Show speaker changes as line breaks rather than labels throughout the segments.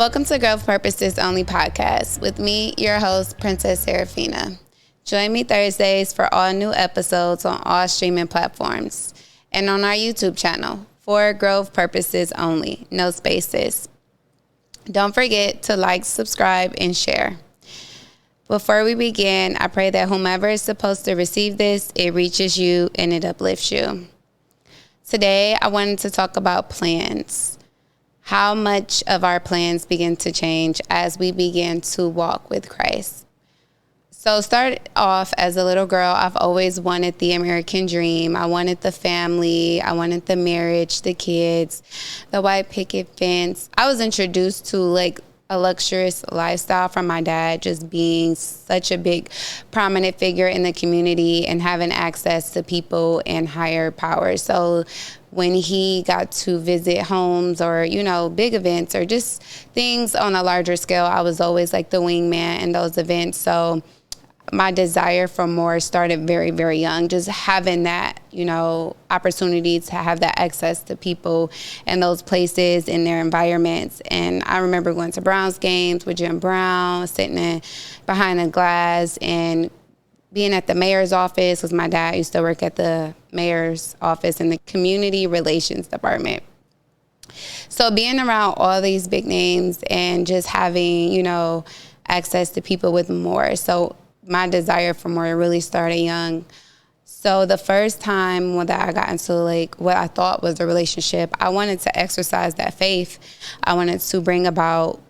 Welcome to Growth Purposes Only podcast with me, your host, Princess Serafina. Join me Thursdays for all new episodes on all streaming platforms and on our YouTube channel for Growth Purposes Only, no spaces. Don't forget to like, subscribe, and share. Before we begin, I pray that whomever is supposed to receive this, it reaches you and it uplifts you. Today, I wanted to talk about plans. How much of our plans begin to change as we begin to walk with Christ. So start off as a little girl, I've always wanted the American dream. I wanted the family. I wanted the marriage, the kids, the white picket fence. I was introduced to a luxurious lifestyle from my dad, just being such a big prominent figure in the community and having access to people and higher power. So when he got to visit homes or, big events or just things on a larger scale, I was always like the wingman in those events. So my desire for more started very, very young, just having that, opportunity to have that access to people in those places, in their environments. And I remember going to Browns games with Jim Brown, sitting behind a glass and being at the mayor's office, because my dad used to work at the mayor's office in the community relations department. So being around all these big names and just having, access to people with more. So my desire for more really started young. So the first time that I got into what I thought was a relationship, I wanted to exercise that faith. I wanted to bring about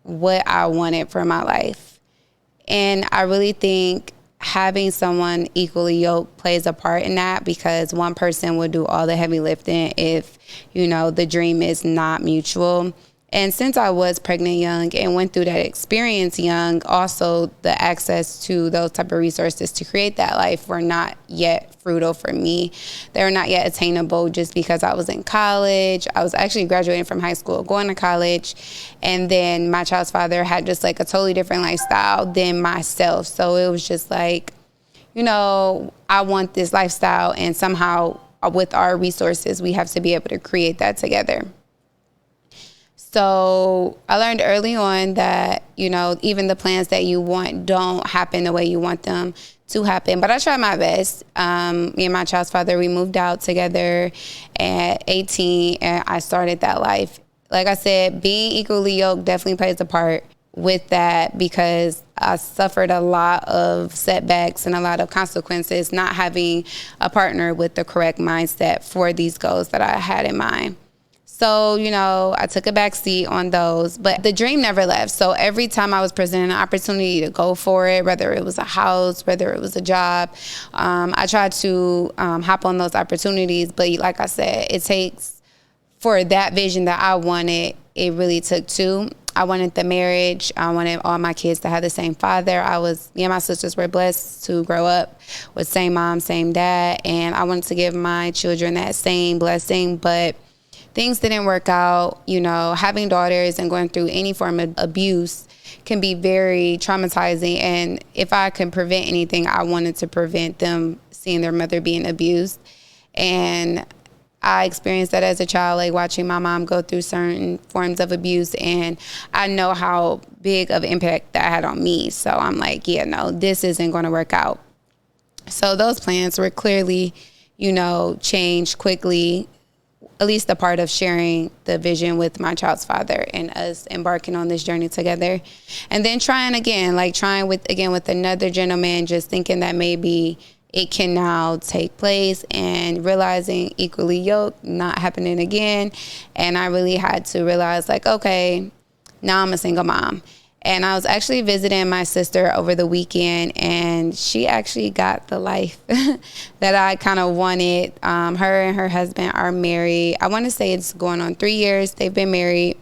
what I wanted for my life. And I really think having someone equally yoked plays a part in that, because one person will do all the heavy lifting if, the dream is not mutual. And since I was pregnant young and went through that experience young, also the access to those type of resources to create that life were not yet fruitful for me. They were not yet attainable just because I was in college. I was actually graduating from high school, going to college. And then my child's father had just a totally different lifestyle than myself. So it was just I want this lifestyle, and somehow with our resources, we have to be able to create that together. So I learned early on that, even the plans that you want don't happen the way you want them to happen. But I tried my best. Me and my child's father, we moved out together at 18, and I started that life. Like I said, being equally yoked definitely plays a part with that, because I suffered a lot of setbacks and a lot of consequences not having a partner with the correct mindset for these goals that I had in mind. So, I took a back seat on those, but the dream never left. So every time I was presented an opportunity to go for it, whether it was a house, whether it was a job, I tried to hop on those opportunities. But like I said, it takes, for that vision that I wanted, it really took two. I wanted the marriage. I wanted all my kids to have the same father. Me and my sisters were blessed to grow up with same mom, same dad. And I wanted to give my children that same blessing, but things didn't work out. Having daughters and going through any form of abuse can be very traumatizing. And if I can prevent anything, I wanted to prevent them seeing their mother being abused. And I experienced that as a child, watching my mom go through certain forms of abuse. And I know how big of impact that had on me. So I'm this isn't going to work out. So those plans were clearly, changed quickly. At least the part of sharing the vision with my child's father and us embarking on this journey together. And then trying with another gentleman, just thinking that maybe it can now take place, and realizing equally yoked, not happening again. And I really had to realize okay, now I'm a single mom. And I was actually visiting my sister over the weekend, and she actually got the life that I kind of wanted. Her and her husband are married. I want to say it's going on 3 years. They've been married.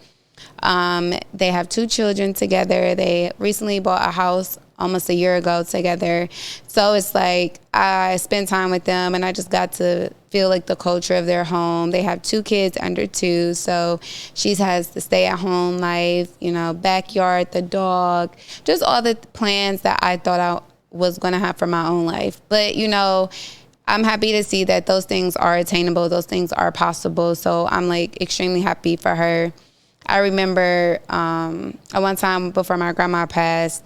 They have 2 children together. They recently bought a house almost a year ago together. So it's I spent time with them, and I just got to feel the culture of their home. They have 2 kids under 2. So she has the stay-at-home life, backyard, the dog, just all the plans that I thought I was going to have for my own life. But, I'm happy to see that those things are attainable. Those things are possible. So I'm extremely happy for her. I remember at one time before my grandma passed,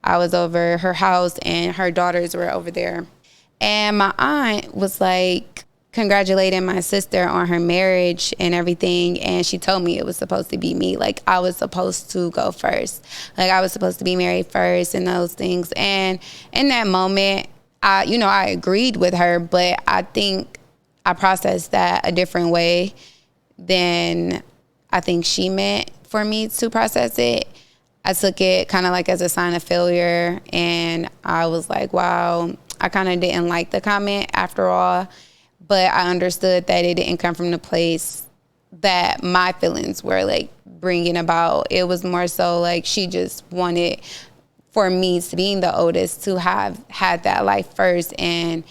I was over her house and her daughters were over there. And my aunt was like congratulating my sister on her marriage and everything. And she told me it was supposed to be me. Like, I was supposed to go first. Like, I was supposed to be married first and those things. And in that moment, I agreed with her, but I think I processed that a different way than I think she meant for me to process it. I took it kind of like as a sign of failure, and I was like, wow, I kind of didn't like the comment after all, but I understood that it didn't come from the place that my feelings were like bringing about. It was more so like she just wanted for me, being the oldest, to have had that life first. And,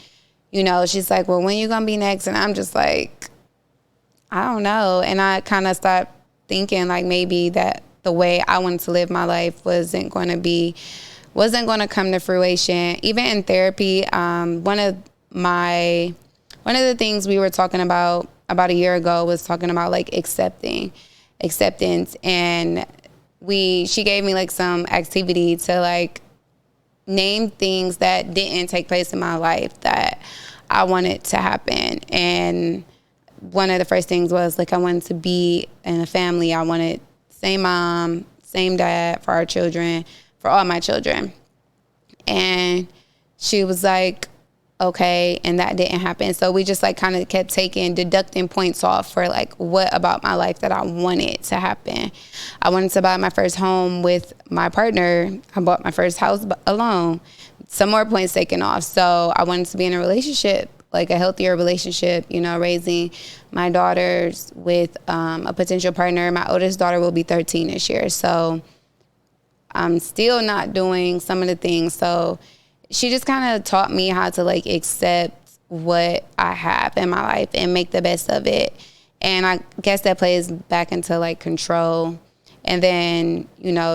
she's like, well, when you gonna be next? And I'm just like, I don't know. And I kind of stopped thinking like maybe that the way I wanted to live my life wasn't going to come to fruition. Even in therapy, one of the things we were talking about a year ago was talking about like acceptance, and she gave me like some activity to like name things that didn't take place in my life that I wanted to happen. And one of the first things was like I wanted to be in a family. I wanted same mom, same dad for our children, for all my children. And she was like, okay, and that didn't happen. So we just like kind of kept deducting points off for like what about my life that I wanted to happen. I wanted to buy my first home with my partner. I bought my first house alone. Some more points taken off. So I wanted to be in a relationship, like a healthier relationship, raising my daughters with a potential partner. My oldest daughter will be 13 this year. So I'm still not doing some of the things. So she just kind of taught me how to like accept what I have in my life and make the best of it. And I guess that plays back into like control. And then,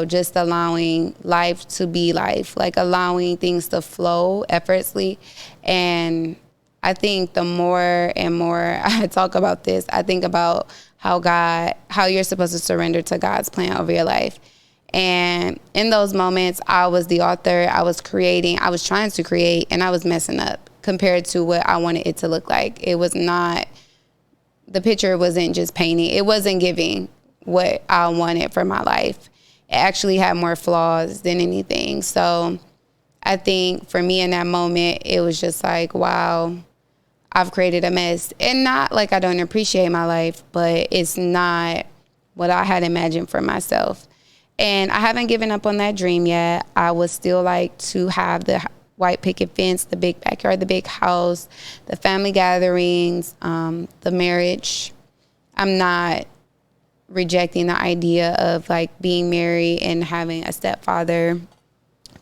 just allowing life to be life, like allowing things to flow effortlessly. And I think the more and more I talk about this, I think about how you're supposed to surrender to God's plan over your life. And in those moments, I was the author, I was trying to create, and I was messing up compared to what I wanted it to look like. The picture wasn't just painting. It wasn't giving what I wanted for my life. It actually had more flaws than anything. So I think for me in that moment, it was just like, wow, I've created a mess. And not like I don't appreciate my life, but it's not what I had imagined for myself. And I haven't given up on that dream yet. I would still like to have the white picket fence, the big backyard, the big house, the family gatherings, the marriage. I'm not rejecting the idea of like being married and having a stepfather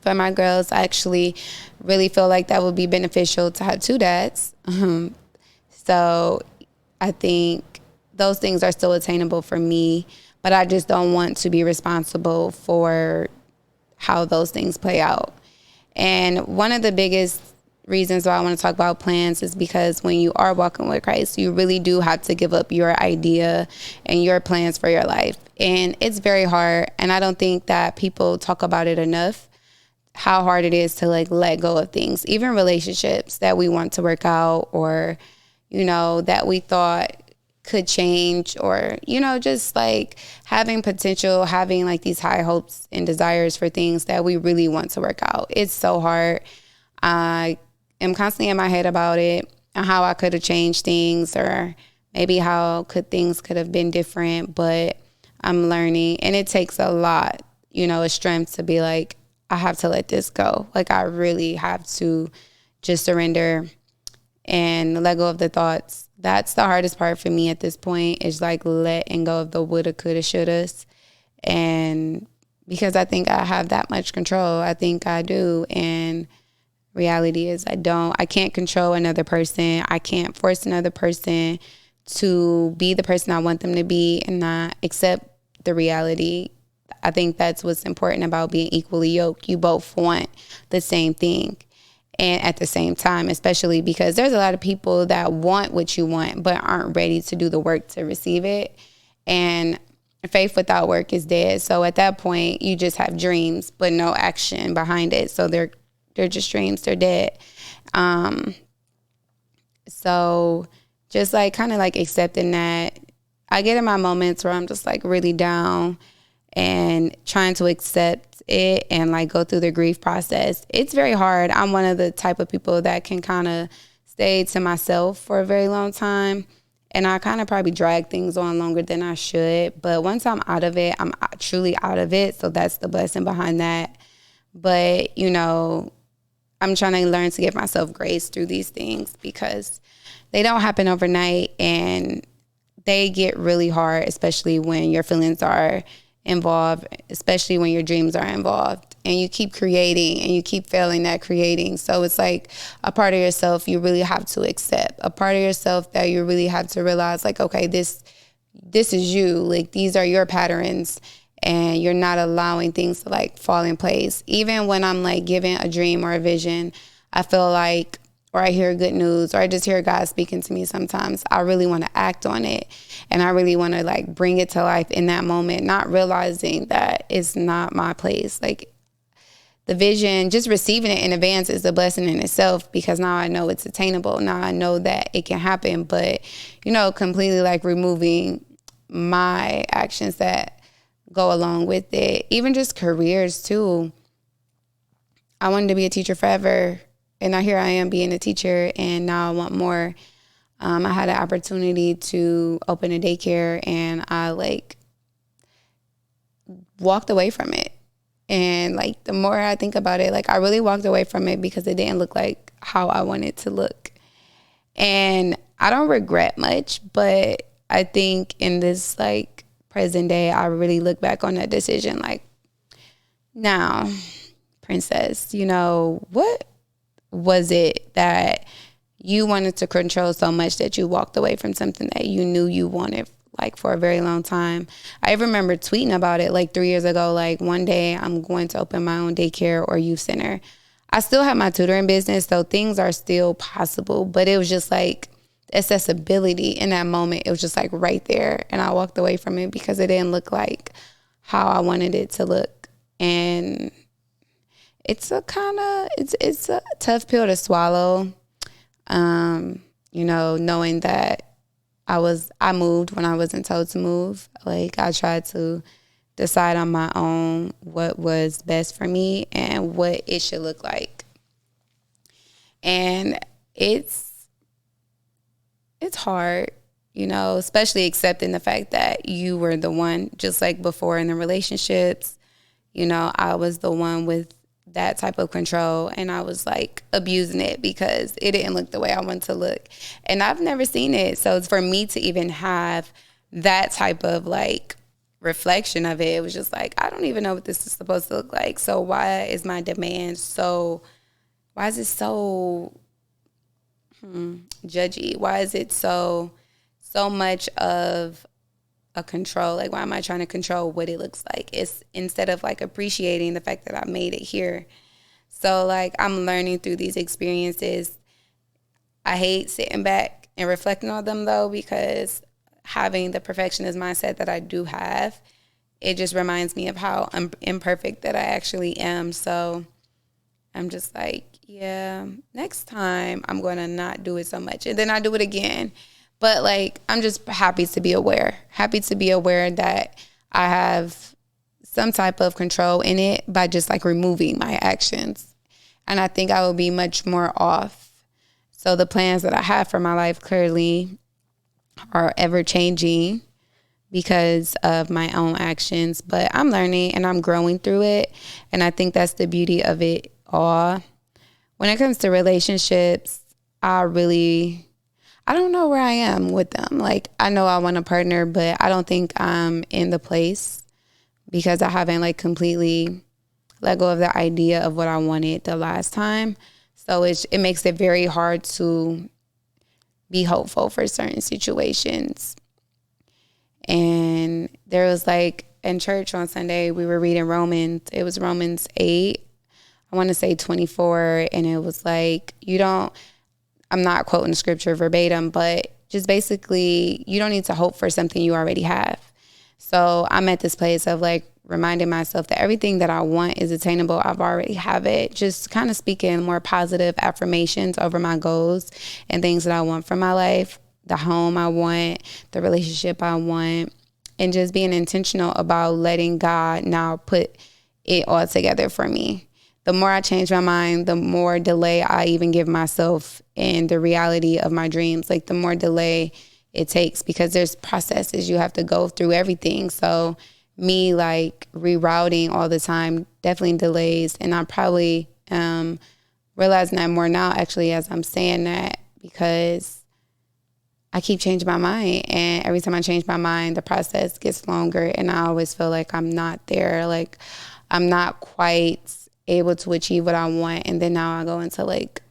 for my girls. I actually really feel like that would be beneficial to have two dads. So I think those things are still attainable for me, but I just don't want to be responsible for how those things play out. And one of the biggest reasons why I want to talk about plans is because when you are walking with Christ, you really do have to give up your idea and your plans for your life. And it's very hard. And I don't think that people talk about it enough, how hard it is to like let go of things, even relationships that we want to work out or, that we thought could change or, just like having potential, having like these high hopes and desires for things that we really want to work out. It's so hard. I am constantly in my head about it and how I could have changed things or maybe how things could have been different, but I'm learning. And it takes a lot, a strength to be like, I have to let this go. Like I really have to just surrender and let go of the thoughts. That's the hardest part for me at this point is like letting go of the woulda, coulda, shouldas. And because I think I have that much control, I think I do. And reality is I don't. I can't control another person. I can't force another person to be the person I want them to be and not accept the reality. I think that's what's important about being equally yoked. You both want the same thing. And at the same time, especially because there's a lot of people that want what you want but aren't ready to do the work to receive it. And faith without work is dead. So at that point, you just have dreams, but no action behind it. So they're just dreams. They're dead. So just like kind of like accepting that. I get in my moments where I'm just like really down and trying to accept it and like go through the grief process. It's very hard. I'm one of the type of people that can kind of stay to myself for a very long time. And I kind of probably drag things on longer than I should. But once I'm out of it, I'm truly out of it. So that's the blessing behind that. But, you know, I'm trying to learn to give myself grace through these things because they don't happen overnight and they get really hard, especially when your feelings are involved, especially when your dreams are involved, and you keep creating and you keep failing at creating. So it's like a part of yourself you really have to accept, a part of yourself that you really have to realize like, okay, this is you, like these are your patterns and you're not allowing things to like fall in place. Even when I'm like given a dream or a vision, I feel like, or I hear good news, or I just hear God speaking to me sometimes, I really want to act on it. And I really want to like bring it to life in that moment, not realizing that it's not my place. Like the vision, just receiving it in advance is a blessing in itself because now I know it's attainable. Now I know that it can happen, but, you know, completely like removing my actions that go along with it. Even just careers too. I wanted to be a teacher forever. And now here I am being a teacher, and now I want more. I had an opportunity to open a daycare, and I like walked away from it. And like the more I think about it, like I really walked away from it because it didn't look like how I wanted it to look. And I don't regret much, but I think in this like present day, I really look back on that decision like, now, Princess, you know, what was it that you wanted to control so much that you walked away from something that you knew you wanted like for a very long time? I remember tweeting about it like 3 years ago, like one day I'm going to open my own daycare or youth center. I still have my tutoring business, so things are still possible, but it was just like accessibility in that moment. It was just like right there, and I walked away from it because it didn't look like how I wanted it to look. And it's a tough pill to swallow, you know, knowing that I moved when I wasn't told to move. Like I tried to decide on my own what was best for me and what it should look like. And it's hard, you know, especially accepting the fact that you were the one, just like before in the relationships, you know, I was the one with that type of control, and I was like abusing it because it didn't look the way I wanted to look. And I've never seen it. So it's for me to even have that type of like reflection of it, it was just like, I don't even know what this is supposed to look like. So why is my demand why is it so judgy? Why is it so much of a control? Like, why am I trying to control what it looks like? It's instead of like appreciating the fact that I made it here. So like I'm learning through these experiences. I hate sitting back and reflecting on them though, because having the perfectionist mindset that I do have, it just reminds me of how imperfect that I actually am. So I'm just like, yeah, next time I'm going to not do it so much. And then I do it again. But like, I'm just happy to be aware that I have some type of control in it by just like removing my actions. And I think I will be much more off. So the plans that I have for my life clearly are ever changing because of my own actions. But I'm learning and I'm growing through it. And I think that's the beauty of it all. When it comes to relationships, I don't know where I am with them. Like, I know I want a partner, but I don't think I'm in the place because I haven't like completely let go of the idea of what I wanted the last time. So it makes it very hard to be hopeful for certain situations. And there was like in church on Sunday, we were reading Romans. It was Romans 8, I want to say 24. And it was like, I'm not quoting the scripture verbatim, but just basically, you don't need to hope for something you already have. So I'm at this place of like reminding myself that everything that I want is attainable. I've already have it. Just kind of speaking more positive affirmations over my goals and things that I want from my life, the home I want, the relationship I want, and just being intentional about letting God now put it all together for me. The more I change my mind, the more delay I even give myself in the reality of my dreams. Like the more delay it takes, because there's processes you have to go through everything. So me like rerouting all the time definitely delays. And I'm probably realizing that more now actually as I'm saying that, because I keep changing my mind, and every time I change my mind, the process gets longer, and I always feel like I'm not there. Like I'm not quite able to achieve what I want. And then now I go into like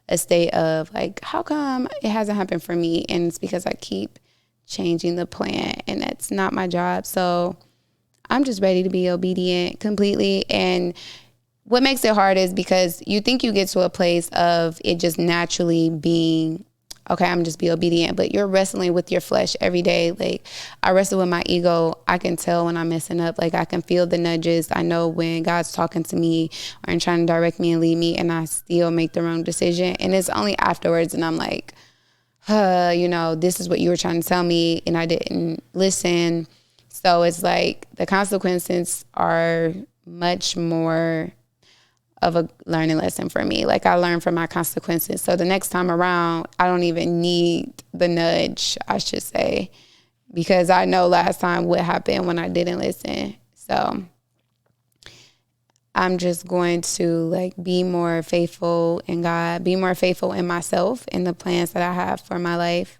a state of like, how come it hasn't happened for me? And it's because I keep changing the plan, and that's not my job. So I'm just ready to be obedient completely. And what makes it hard is because you think you get to a place of it just naturally being, okay, I'm just be obedient, but you're wrestling with your flesh every day. Like I wrestle with my ego. I can tell when I'm messing up. Like I can feel the nudges. I know when God's talking to me or trying to direct me and lead me, and I still make the wrong decision. And it's only afterwards, and I'm like, this is what you were trying to tell me, and I didn't listen. So it's like the consequences are much more of a learning lesson for me. Like I learned from my consequences. So the next time around, I don't even need the nudge, I should say, because I know last time what happened when I didn't listen. So I'm just going to like be more faithful in God, be more faithful in myself and the plans that I have for my life,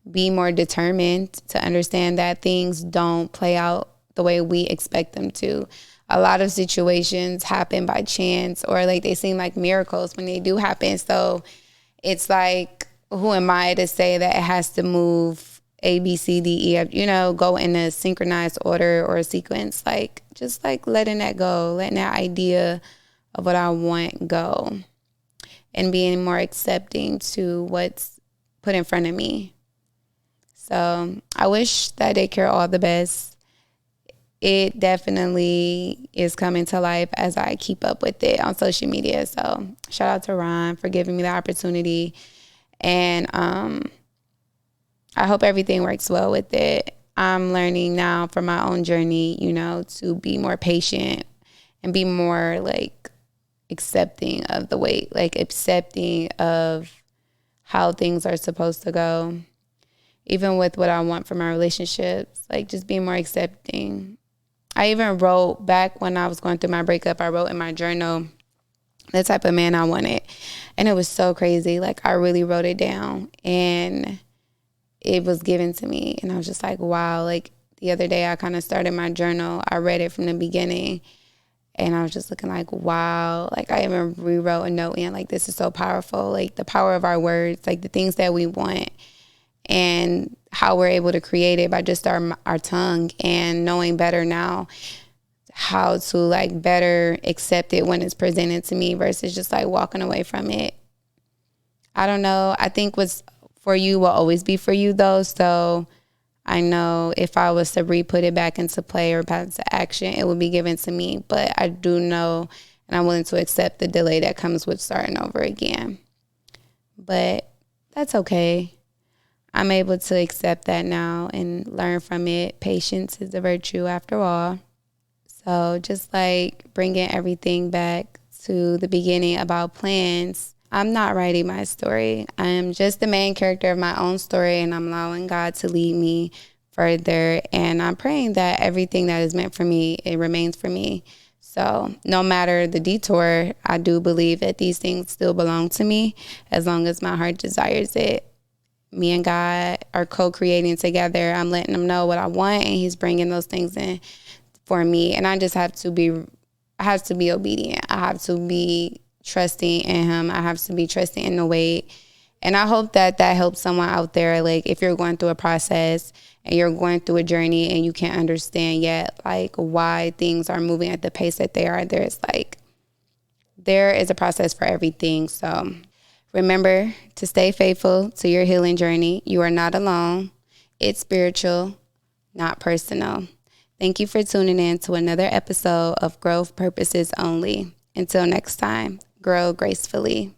be more determined to understand that things don't play out the way we expect them to. A lot of situations happen by chance, or like they seem like miracles when they do happen. So it's like, who am I to say that it has to move A, B, C, D, E, F, go in a synchronized order or a sequence? Like just like letting that go, letting that idea of what I want go, and being more accepting to what's put in front of me. So I wish that daycare all the best. It definitely is coming to life as I keep up with it on social media. So shout out to Ron for giving me the opportunity. And I hope everything works well with it. I'm learning now from my own journey, to be more patient and be more like accepting of the wait, like accepting of how things are supposed to go. Even with what I want for my relationships, like just being more accepting. I even wrote back when I was going through my breakup, I wrote in my journal the type of man I wanted. And it was so crazy. Like I really wrote it down, and it was given to me. And I was just like, wow. Like the other day I kind of started my journal. I read it from the beginning, and I was just looking like, wow. Like I even rewrote a note in like, this is so powerful. Like the power of our words, like the things that we want, and how we're able to create it by just our tongue, and knowing better now how to like better accept it when it's presented to me versus just like walking away from it. I don't know. I think what's for you will always be for you though. So I know if I was to re-put it back into play or back into action, it would be given to me. But I do know, and I'm willing to accept the delay that comes with starting over again. But that's okay. I'm able to accept that now and learn from it. Patience is a virtue after all. So just like bringing everything back to the beginning about plans, I'm not writing my story. I am just the main character of my own story, and I'm allowing God to lead me further. And I'm praying that everything that is meant for me, it remains for me. So no matter the detour, I do believe that these things still belong to me as long as my heart desires it. Me and God are co-creating together. I'm letting him know what I want, and he's bringing those things in for me. And I just have to be obedient. I have to be trusting in him. I have to be trusting in the wait. And I hope that helps someone out there. Like if you're going through a process and you're going through a journey and you can't understand yet, like why things are moving at the pace that they are, there is a process for everything. So remember to stay faithful to your healing journey. You are not alone. It's spiritual, not personal. Thank you for tuning in to another episode of Growth Purposes Only. Until next time, grow gracefully.